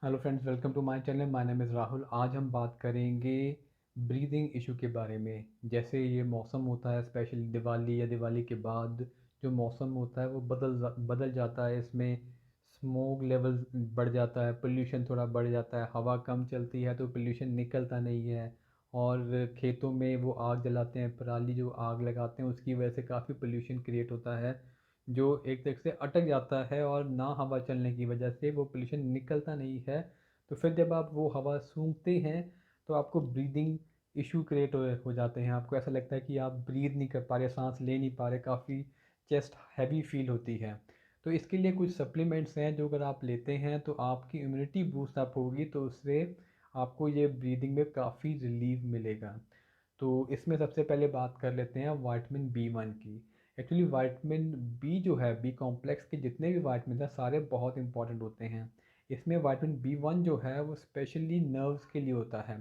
Hello friends, welcome to my channel. My name is Rahul. आज हम बात करेंगे ब्रीदिंग इशू के बारे में। जैसे ये मौसम होता है, स्पेशली दिवाली या दिवाली के बाद जो मौसम होता है वो बदल जाता है। इसमें स्मोक लेवल बढ़ जाता है, पोल्यूशन थोड़ा बढ़ जाता है, हवा कम चलती है तो पोल्यूशन निकलता नहीं है। और खेतों में वो आग जलाते हैं, पराली जो आग लगाते हैं उसकी वजह से काफ़ी पोल्यूशन क्रिएट होता है, जो एक तरह से अटक जाता है और ना हवा चलने की वजह से वो पोल्यूशन निकलता नहीं है। तो फिर जब आप वो हवा सूंघते हैं तो आपको ब्रीदिंग इशू क्रिएट हो जाते हैं। आपको ऐसा लगता है कि आप ब्रीद नहीं कर पा रहे, सांस ले नहीं पा रहे, काफ़ी चेस्ट हैवी फील होती है। तो इसके लिए कुछ सप्लीमेंट्स हैं जो अगर आप लेते हैं तो आपकी इम्यूनिटी बूस्ट अप होगी, तो उससे आपको ये ब्रीदिंग में काफ़ी रिलीफ मिलेगा। तो इसमें सबसे पहले बात कर लेते हैं विटामिन बी 1 की। एक्चुअली विटामिन बी जो है, बी कॉम्प्लेक्स के जितने भी विटामिन हैं सारे बहुत इंपॉर्टेंट होते हैं। इसमें विटामिन बी 1 जो है वो स्पेशली नर्व्स के लिए होता है,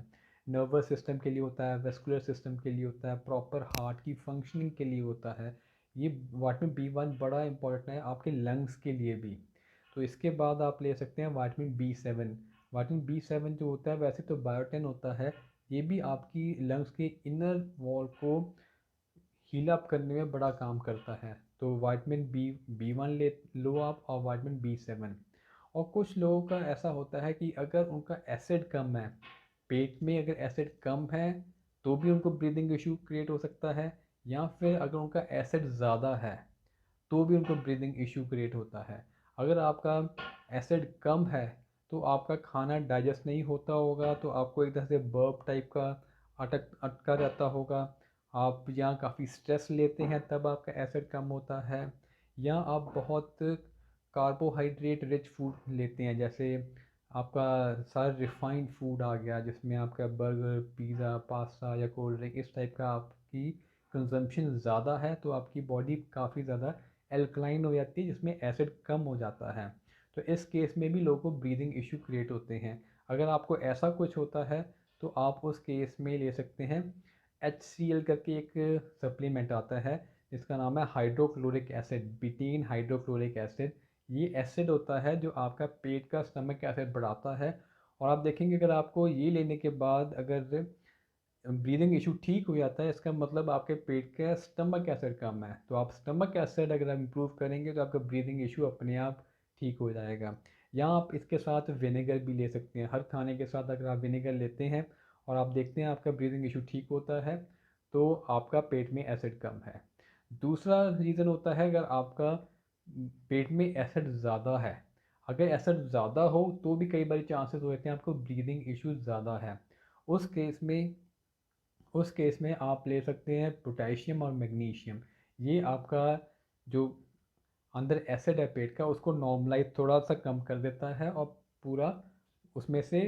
नर्वस सिस्टम के लिए होता है, वेस्कुलर सिस्टम के लिए होता है, प्रॉपर हार्ट की फंक्शनिंग के लिए होता है। ये विटामिन बी 1 बड़ा इंपॉर्टेंट है आपके लंग्स के लिए भी। तो इसके बाद आप ले सकते हैं विटामिन बी 7। विटामिन बी 7 जो होता है वैसे तो बायोटिन होता है, ये भी आपकी लंग्स के इनर वॉल को हील अप करने में बड़ा काम करता है। तो विटामिन बी 1 ले लो आप, और विटामिन बी 7। और कुछ लोगों का ऐसा होता है कि अगर उनका एसिड कम है, पेट में अगर एसिड कम है तो भी उनको ब्रीदिंग इशू क्रिएट हो सकता है। या फिर अगर उनका एसिड ज़्यादा है तो भी उनको ब्रीदिंग इशू क्रिएट होता है। अगर आपका एसिड कम है तो आपका खाना डाइजेस्ट नहीं होता होगा, तो आपको एक तरह से बर्प टाइप का अटका रहता होगा। आप या काफ़ी स्ट्रेस लेते हैं तब आपका एसिड कम होता है, या आप बहुत कार्बोहाइड्रेट रिच फूड लेते हैं, जैसे आपका सारा रिफाइंड फूड आ गया जिसमें आपका बर्गर, पिज़्ज़ा, पास्ता या कोल्ड ड्रिंक इस टाइप का आपकी कंजम्पशन ज़्यादा है, तो आपकी बॉडी काफ़ी ज़्यादा एल्कलाइन हो जाती है जिसमें एसिड कम हो जाता है। तो इस केस में भी लोगों को ब्रीदिंग इशू क्रिएट होते हैं। अगर आपको ऐसा कुछ होता है तो आप उस केस में ले सकते हैं HCl करके एक सप्लीमेंट आता है जिसका नाम है हाइड्रोक्लोरिक एसिड, बिटीन हाइड्रोक्लोरिक एसिड। ये एसिड होता है जो आपका पेट का स्टमक एसिड बढ़ाता है। और आप देखेंगे अगर आपको ये लेने के बाद अगर ब्रीदिंग इशू ठीक हो जाता है, इसका मतलब आपके पेट का स्टमक एसिड कम है। तो आप स्टमक एसिड अगर आप इम्प्रूव करेंगे तो आपका ब्रीदिंग इशू अपने आप ठीक हो जाएगा। या आप इसके साथ विनेगर भी ले सकते हैं। हर खाने के साथ अगर आप विनेगर लेते हैं और आप देखते हैं आपका ब्रीदिंग इशू ठीक होता है, तो आपका पेट में एसिड कम है। दूसरा रीज़न होता है अगर आपका पेट में एसिड ज़्यादा है। अगर एसिड ज़्यादा हो तो भी कई बार चांसेस होते हैं आपको ब्रीदिंग इशू ज़्यादा है। उस केस में उस केस में आप ले सकते हैं पोटेशियम और मैग्नीशियम। ये आपका जो अंदर एसिड है पेट का उसको नॉर्मलाइज थोड़ा सा कम कर देता है और पूरा उसमें से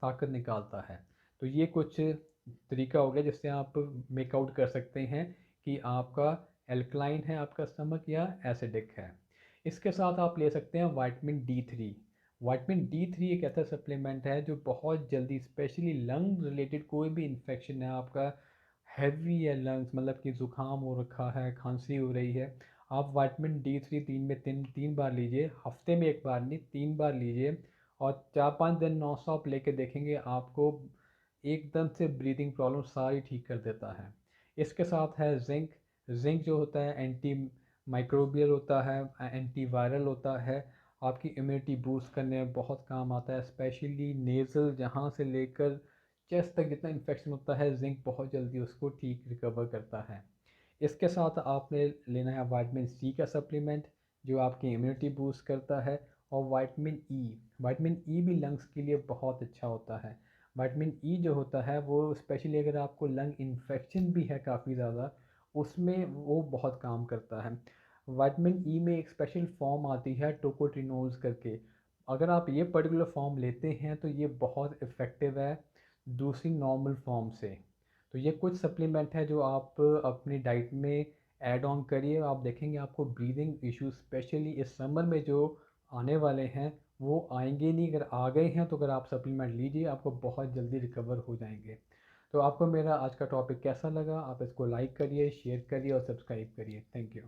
ताकत निकालता है। तो ये कुछ तरीका हो गया जिससे आप मेक आउट कर सकते हैं कि आपका एल्कलाइन है आपका स्टमक या एसिडिक है। इसके साथ आप ले सकते हैं विटामिन D 3। विटामिन D 3 एक ऐसा सप्लीमेंट है जो बहुत जल्दी, स्पेशली लंग रिलेटेड कोई भी इन्फेक्शन है आपका, हैवी है लंग्स, मतलब कि ज़ुकाम हो रखा है, खांसी हो रही है, आप विटामिन D 3 दिन में तीन तीन बार लीजिए, हफ्ते में एक बार नहीं 3 बार लीजिए। और 4-5 दिन नॉन स्टॉप लेके देखेंगे आपको एकदम से ब्रीदिंग प्रॉब्लम सारी ठीक कर देता है। इसके साथ है जिंक। जिंक जो होता है एंटी माइक्रोबियल होता है, एंटी वायरल होता है, आपकी इम्यूनिटी बूस्ट करने में बहुत काम आता है। स्पेशली नेज़ल जहाँ से लेकर चेस्ट तक जितना इन्फेक्शन होता है, जिंक बहुत जल्दी उसको ठीक रिकवर करता है। इसके साथ आपने लेना है विटामिन C का सप्लीमेंट जो आपकी इम्यूनिटी बूस्ट करता है। और विटामिन ई भी लंग्स के लिए बहुत अच्छा होता है। विटामिन E जो होता है वो स्पेशली अगर आपको लंग इन्फेक्शन भी है काफ़ी ज़्यादा, उसमें वो बहुत काम करता है। विटामिन E में एक स्पेशल फॉर्म आती है टोकोट्रिनोल्स करके। अगर आप ये पर्टिकुलर फॉर्म लेते हैं तो ये बहुत इफ़ेक्टिव है दूसरी नॉर्मल फॉर्म से। तो ये कुछ सप्लीमेंट है जो आप अपनी डाइट में ऐड ऑन करिए, आप देखेंगे आपको ब्रीदिंग इश्यूज स्पेशली इस समर में जो आने वाले हैं वो आएंगे नहीं। अगर आ गए हैं तो अगर आप सप्लीमेंट लीजिए आपको बहुत जल्दी रिकवर हो जाएंगे। तो आपको मेरा आज का टॉपिक कैसा लगा? आप इसको लाइक करिए, शेयर करिए और सब्सक्राइब करिए। Thank you.